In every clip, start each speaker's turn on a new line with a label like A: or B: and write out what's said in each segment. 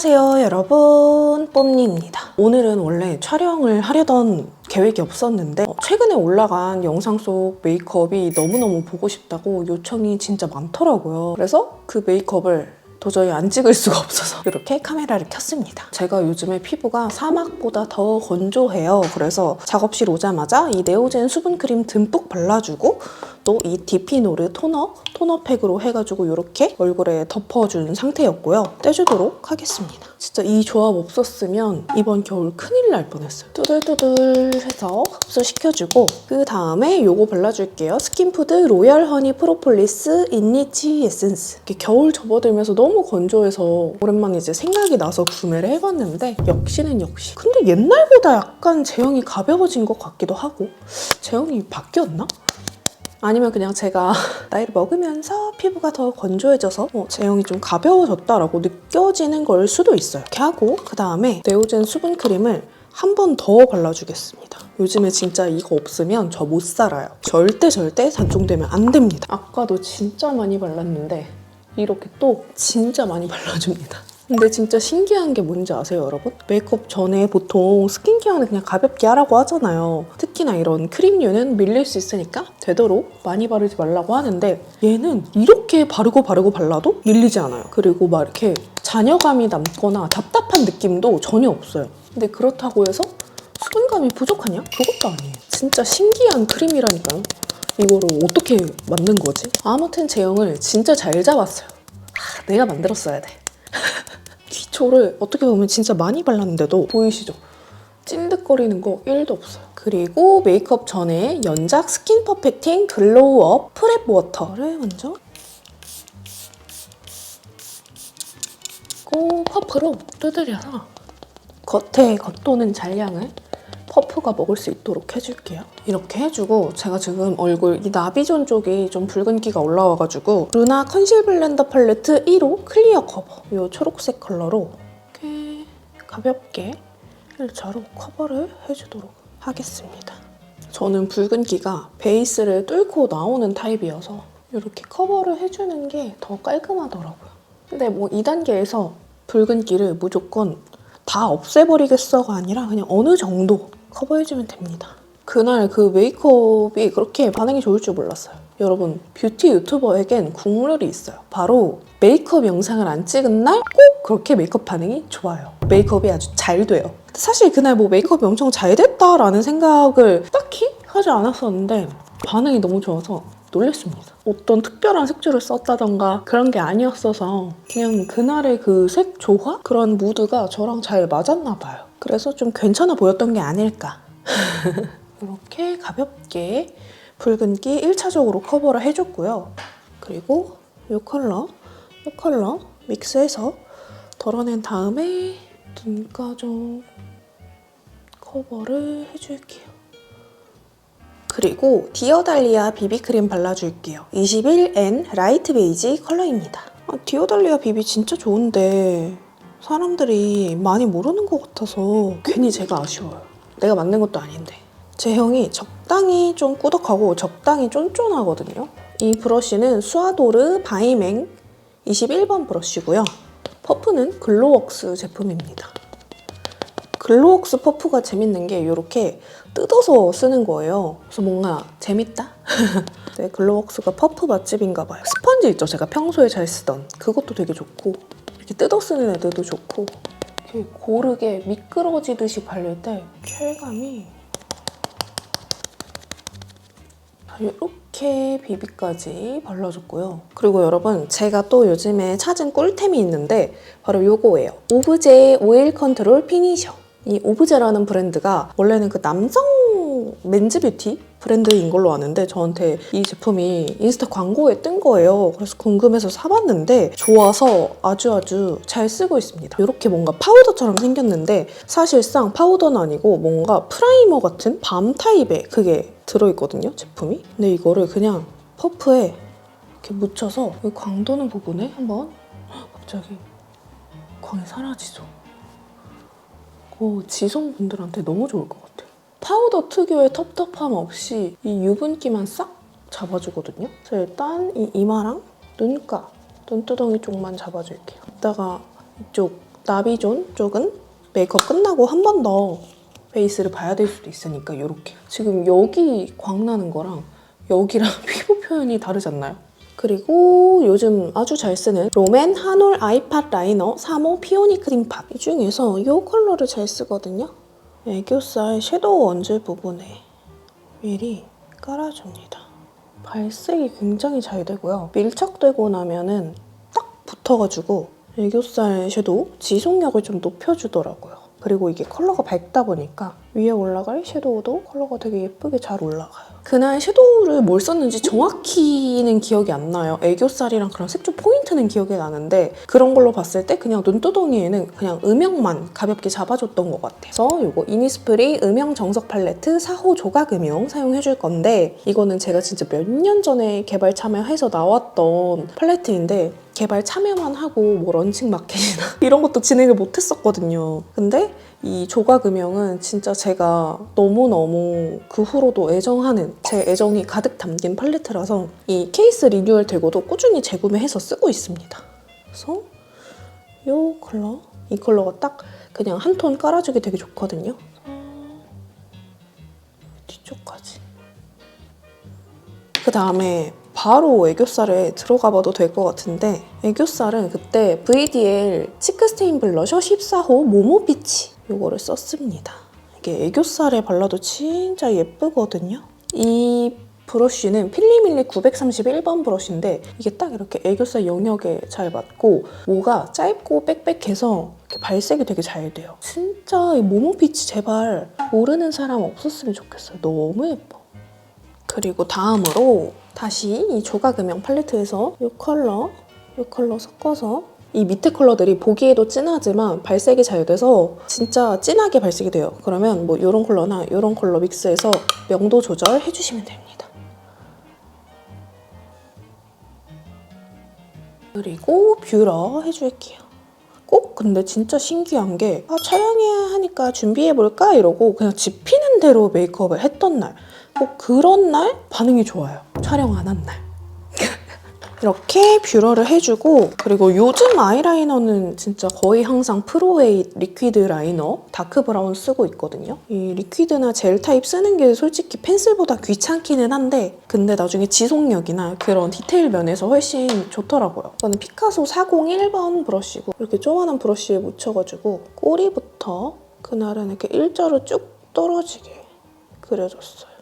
A: 안녕하세요 여러분, 뽐니입니다. 오늘은 원래 촬영을 하려던 계획이 없었는데 최근에 올라간 영상 속 메이크업이 너무너무 보고 싶다고 요청이 진짜 많더라고요. 그래서 그 메이크업을 도저히 안 찍을 수가 없어서 이렇게 카메라를 켰습니다. 제가 요즘에 피부가 사막보다 더 건조해요. 그래서 작업실 오자마자 이 네오젠 수분크림 듬뿍 발라주고 또 이 디피노르 토너팩으로 해가지고 이렇게 얼굴에 덮어준 상태였고요. 떼주도록 하겠습니다. 진짜 이 조합 없었으면 이번 겨울 큰일 날 뻔했어요. 뚜들뚜들 해서 흡수시켜주고 그 다음에 이거 발라줄게요. 스킨푸드 로얄 허니 프로폴리스 인리치 에센스. 이렇게 겨울 접어들면서 너무 건조해서 오랜만에 이제 생각이 나서 구매를 해봤는데 역시는 역시. 근데 옛날보다 약간 제형이 가벼워진 것 같기도 하고 제형이 바뀌었나? 아니면 그냥 제가 나이를 먹으면서 피부가 더 건조해져서 제형이 좀 가벼워졌다라고 느껴지는 걸 수도 있어요. 이렇게 하고 그 다음에 네오젠 수분크림을 한 번 더 발라주겠습니다. 요즘에 진짜 이거 없으면 저 못 살아요. 절대 단종되면 안 됩니다. 아까도 진짜 많이 발랐는데 이렇게 또 진짜 많이 발라줍니다. 근데 진짜 신기한 게 뭔지 아세요, 여러분? 메이크업 전에 보통 스킨케어는 그냥 가볍게 하라고 하잖아요. 특히나 이런 크림류는 밀릴 수 있으니까 되도록 많이 바르지 말라고 하는데 얘는 이렇게 바르고 발라도 밀리지 않아요. 그리고 막 이렇게 잔여감이 남거나 답답한 느낌도 전혀 없어요. 근데 그렇다고 해서 수분감이 부족하냐? 그것도 아니에요. 진짜 신기한 크림이라니까요. 이거를 어떻게 만든 거지? 아무튼 제형을 진짜 잘 잡았어요. 내가 만들었어야 돼. 기초를 어떻게 보면 진짜 많이 발랐는데도 보이시죠? 찐득거리는 거 1도 없어요. 그리고 메이크업 전에 연작 스킨 퍼펙팅 글로우업 프랩 워터를 먼저 퍼프로 두드려서 겉에 겉도는 잔량을 퍼프가 먹을 수 있도록 해줄게요. 이렇게 해주고 제가 지금 얼굴 이 나비존 쪽이 좀 붉은기가 올라와가지고 루나 컨실 블렌더 팔레트 1호 클리어 커버 이 초록색 컬러로 이렇게 가볍게 일자로 커버를 해주도록 하겠습니다. 저는 붉은기가 베이스를 뚫고 나오는 타입이어서 이렇게 커버를 해주는 게 더 깔끔하더라고요. 근데 뭐 2단계에서 붉은기를 무조건 다 없애버리겠어가 아니라 그냥 어느 정도 커버해주면 됩니다. 그날 그 메이크업이 그렇게 반응이 좋을 줄 몰랐어요. 여러분, 뷰티 유튜버에겐 국룰이 있어요. 바로 메이크업 영상을 안 찍은 날 꼭 그렇게 메이크업 반응이 좋아요. 메이크업이 아주 잘 돼요. 사실 그날 뭐 메이크업이 엄청 잘 됐다라는 생각을 딱히 하지 않았었는데 반응이 너무 좋아서 놀랐습니다. 어떤 특별한 색조를 썼다던가 그런 게 아니었어서 그냥 그날의 그 색 조화? 그런 무드가 저랑 잘 맞았나 봐요. 그래서 좀 괜찮아 보였던 게 아닐까. 이렇게 가볍게 붉은기 1차적으로 커버를 해줬고요. 그리고 이 컬러 믹스해서 덜어낸 다음에 눈가좀 커버를 해줄게요. 그리고 디어달리아 비비크림 발라줄게요. 21N 라이트 베이지 컬러입니다. 디어달리아 비비 진짜 좋은데 사람들이 많이 모르는 것 같아서 괜히 제가 아쉬워요. 내가 만든 것도 아닌데. 제형이 적당히 좀 꾸덕하고 적당히 쫀쫀하거든요. 이 브러쉬는 수아도르 바이맹 21번 브러쉬고요. 퍼프는 글로웍스 제품입니다. 글로웍스 퍼프가 재밌는 게 이렇게 뜯어서 쓰는 거예요. 그래서 뭔가 재밌다? 네, 글로웍스가 퍼프 맛집인가 봐요. 스펀지 있죠? 제가 평소에 잘 쓰던 그것도 되게 좋고 이렇게 뜯어 쓰는 애들도 좋고 이렇게 고르게 미끄러지듯이 발릴 때 쾌감이 이렇게 비비까지 발라줬고요. 그리고 여러분 제가 또 요즘에 찾은 꿀템이 있는데 바로 이거예요. 오브제 오일 컨트롤 피니셔. 이 오브제라는 브랜드가 원래는 그 남성 맨즈 뷰티 브랜드인 걸로 아는데 저한테 이 제품이 인스타 광고에 뜬 거예요. 그래서 궁금해서 사봤는데 좋아서 아주 잘 쓰고 있습니다. 이렇게 뭔가 파우더처럼 생겼는데 사실상 파우더는 아니고 뭔가 프라이머 같은 밤 타입의 그게 들어있거든요, 제품이. 근데 이거를 그냥 퍼프에 이렇게 묻혀서 여기 광 도는 부분에 한번 갑자기 광이 사라지죠. 지성분들한테 너무 좋을 것 같아요. 파우더 특유의 텁텁함 없이 이 유분기만 싹 잡아주거든요. 그래서 일단 이 이마랑 눈가, 눈두덩이 쪽만 잡아줄게요. 이따가 이쪽 나비존 쪽은 메이크업 끝나고 한 번 더 베이스를 봐야 될 수도 있으니까 이렇게. 지금 여기 광나는 거랑 여기랑 피부 표현이 다르지 않나요? 그리고 요즘 아주 잘 쓰는 롬앤 한올 아이팟 라이너 3호 피오니 크림팝. 이 중에서 이 컬러를 잘 쓰거든요. 애교살 섀도우 언질 부분에 미리 깔아줍니다. 발색이 굉장히 잘 되고요. 밀착되고 나면은 딱 붙어가지고 애교살 섀도우 지속력을 좀 높여주더라고요. 그리고 이게 컬러가 밝다 보니까 위에 올라갈 섀도우도 컬러가 되게 예쁘게 잘 올라가요. 그날 섀도우를 뭘 썼는지 정확히는 기억이 안 나요. 애교살이랑 그런 색조 포인트는 기억이 나는데 그런 걸로 봤을 때 그냥 눈두덩이에는 그냥 음영만 가볍게 잡아줬던 것 같아요. 그래서 이거 이니스프리 음영 정석 팔레트 4호 조각 음영 사용해줄 건데 이거는 제가 진짜 몇 년 전에 개발 참여해서 나왔던 팔레트인데 개발 참여만 하고 뭐 런칭 마켓이나 이런 것도 진행을 못했었거든요. 근데 이 조각 음영은 진짜 제가 너무너무 그 후로도 애정하는 제 애정이 가득 담긴 팔레트라서 이 케이스 리뉴얼 되고도 꾸준히 재구매해서 쓰고 있습니다. 그래서 이 컬러, 이 컬러가 딱 그냥 한 톤 깔아주기 되게 좋거든요. 뒤쪽까지. 그 다음에 바로 애교살에 들어가 봐도 될 것 같은데 애교살은 그때 VDL 치크스테인 블러셔 14호 모모피치 이거를 썼습니다. 이게 애교살에 발라도 진짜 예쁘거든요. 이 브러쉬는 필리밀리 931번 브러쉬인데 이게 딱 이렇게 애교살 영역에 잘 맞고 모가 짧고 빽빽해서 이렇게 발색이 되게 잘 돼요. 진짜 이 모모피치 제발 모르는 사람 없었으면 좋겠어요. 너무 예뻐. 그리고 다음으로 다시 이 조각 음영 팔레트에서 이 컬러 섞어서 이 밑에 컬러들이 보기에도 진하지만 발색이 잘 돼서 진짜 진하게 발색이 돼요. 그러면 뭐 이런 컬러나 이런 컬러 믹스해서 명도 조절해주시면 됩니다. 그리고 뷰러 해줄게요. 꼭 근데 진짜 신기한 게 촬영해야 하니까 준비해볼까? 이러고 그냥 집히는 대로 메이크업을 했던 날 꼭 그런 날 반응이 좋아요. 촬영 안 한 날. 이렇게 뷰러를 해주고 그리고 요즘 아이라이너는 진짜 거의 항상 프로웨이 리퀴드 라이너 다크 브라운 쓰고 있거든요. 이 리퀴드나 젤 타입 쓰는 게 솔직히 펜슬보다 귀찮기는 한데 근데 나중에 지속력이나 그런 디테일 면에서 훨씬 좋더라고요. 저는 피카소 401번 브러쉬고 이렇게 조그만한 브러쉬에 묻혀가지고 꼬리부터 그날은 이렇게 일자로 쭉 떨어지게 그려줬어요.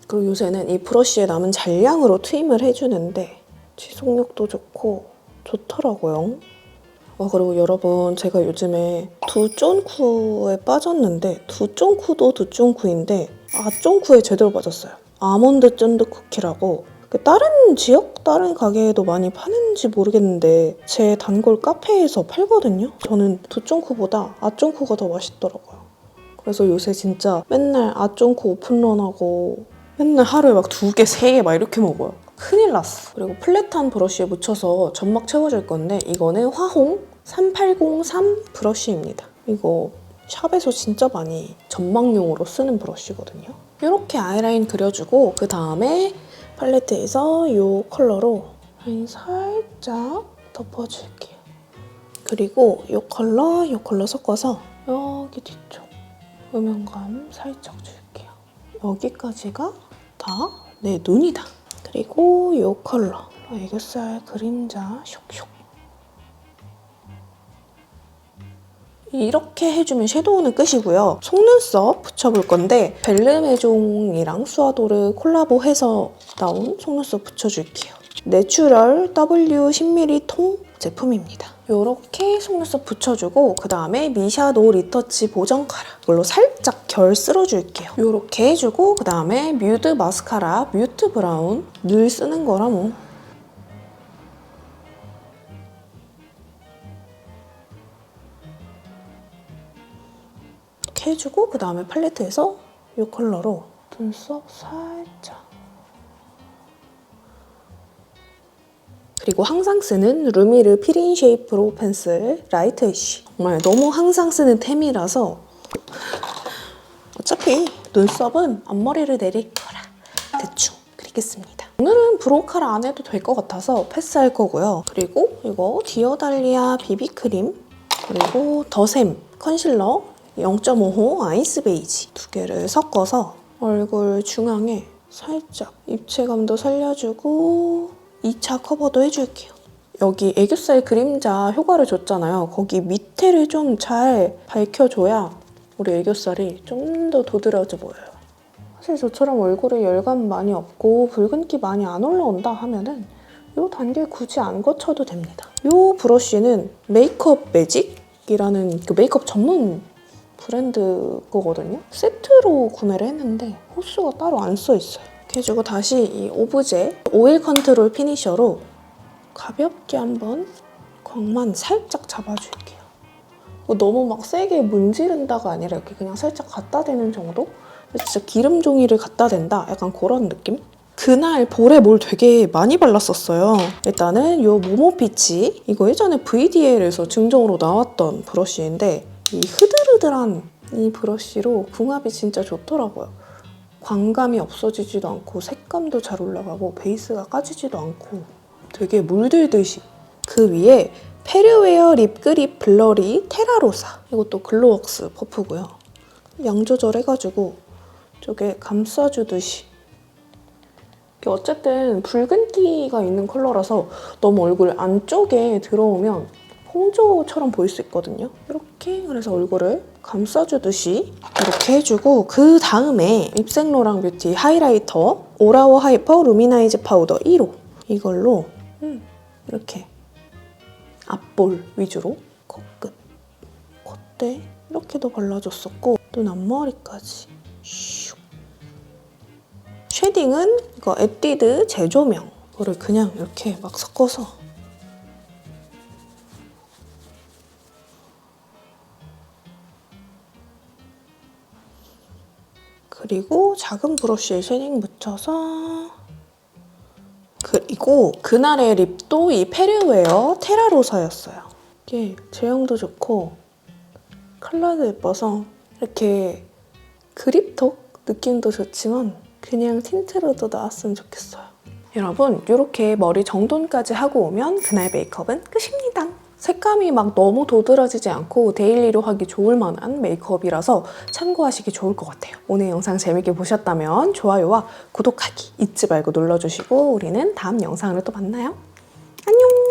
A: 그리고 요새는 이 브러쉬에 남은 잔량으로 트임을 해주는데 지속력도 좋고 좋더라고요. 그리고 여러분 제가 요즘에 두쫑쿠에 빠졌는데 두쫑쿠도 두쫑쿠인데 아쫑쿠에 제대로 빠졌어요. 아몬드 쫀득 쿠키라고 다른 지역? 다른 가게에도 많이 파는지 모르겠는데 제 단골 카페에서 팔거든요. 저는 두쫑쿠보다 아쫑쿠가 더 맛있더라고요. 그래서 요새 진짜 맨날 아쫑쿠 오픈런하고 맨날 하루에 막 2개, 3개 막 이렇게 먹어요. 큰일 났어. 그리고 플랫한 브러쉬에 묻혀서 점막 채워줄 건데 이거는 화홍 3803 브러쉬입니다. 이거 샵에서 진짜 많이 점막용으로 쓰는 브러쉬거든요. 이렇게 아이라인 그려주고 그 다음에 팔레트에서 이 컬러로 라인 살짝 덮어줄게요. 그리고 이 컬러 섞어서 여기 뒤쪽 음영감 살짝 줄게요. 여기까지가 다 내 눈이다. 그리고 이 컬러 애교살 그림자 슉슉 이렇게 해주면 섀도우는 끝이고요. 속눈썹 붙여볼 건데 벨르메종이랑 수아도르 콜라보해서 나온 속눈썹 붙여줄게요. 내추럴 W 10mm 통 제품입니다. 이렇게 속눈썹 붙여주고 그 다음에 미샤도 리터치 보정 카라 이걸로 살짝 결 쓸어줄게요. 이렇게 해주고 그 다음에 뮤드 마스카라 뮤트 브라운 늘 쓰는 거라 뭐 이렇게 해주고 그 다음에 팔레트에서 이 컬러로 눈썹 살짝 그리고 항상 쓰는 루미르 피린 쉐이프로 펜슬 라이트 애쉬 정말 너무 항상 쓰는 템이라서 어차피 눈썹은 앞머리를 내릴 거라 대충 그리겠습니다. 오늘은 브로카를 안 해도 될 것 같아서 패스할 거고요. 그리고 이거 디어달리아 비비크림, 그리고 더샘 컨실러 0.5호 아이스 베이지 두 개를 섞어서 얼굴 중앙에 살짝 입체감도 살려주고 2차 커버도 해줄게요. 여기 애교살 그림자 효과를 줬잖아요. 거기 밑에를 좀 잘 밝혀줘야 우리 애교살이 좀 더 도드라져 보여요. 사실 저처럼 얼굴에 열감 많이 없고 붉은기 많이 안 올라온다 하면은 이 단계 굳이 안 거쳐도 됩니다. 이 브러쉬는 메이크업 매직이라는 그 메이크업 전문 브랜드 거거든요. 세트로 구매를 했는데 호수가 따로 안 써있어요. 이렇게 해주고 다시 이 오브제 오일 컨트롤 피니셔로 가볍게 한번 광만 살짝 잡아줄게요. 너무 막 세게 문지른다가 아니라 이렇게 그냥 살짝 갖다 대는 정도? 진짜 기름 종이를 갖다 댄다? 약간 그런 느낌? 그날 볼에 뭘 되게 많이 발랐었어요. 일단은 이 모모피치, 이거 예전에 VDL에서 증정으로 나왔던 브러쉬인데 이 흐들흐들한 이 브러쉬로 궁합이 진짜 좋더라고요. 광감이 없어지지도 않고 색감도 잘 올라가고 베이스가 까지지도 않고 되게 물들듯이. 그 위에 페르웨어 립그립 블러리 테라로사, 이것도 글로웍스 퍼프고요. 양 조절해가지고 이쪽에 감싸주듯이. 어쨌든 붉은기가 있는 컬러라서 너무 얼굴 안쪽에 들어오면 홍조처럼 보일 수 있거든요. 이렇게 그래서 얼굴을 감싸주듯이 이렇게 해주고, 그 다음에 입생로랑 뷰티 하이라이터 오라워 하이퍼 루미나이즈 파우더 1호, 이걸로 이렇게 앞볼 위주로 코끝, 콧대 이렇게도 발라줬었고, 눈 앞머리까지 슉. 쉐딩은 이거 에뛰드 제조명, 이거를 그냥 이렇게 막 섞어서 그리고 작은 브러쉬에 쉐딩 묻혀서, 그리고 그날의 립도 이 페르웨어 테라로사였어요. 이게 제형도 좋고 컬러도 예뻐서 이렇게 그립톡 느낌도 좋지만 그냥 틴트로도 나왔으면 좋겠어요. 여러분, 이렇게 머리 정돈까지 하고 오면 그날 메이크업은 끝입니다. 색감이 막 너무 도드라지지 않고 데일리로 하기 좋을 만한 메이크업이라서 참고하시기 좋을 것 같아요. 오늘 영상 재밌게 보셨다면 좋아요와 구독하기 잊지 말고 눌러주시고 우리는 다음 영상으로 또 만나요. 안녕!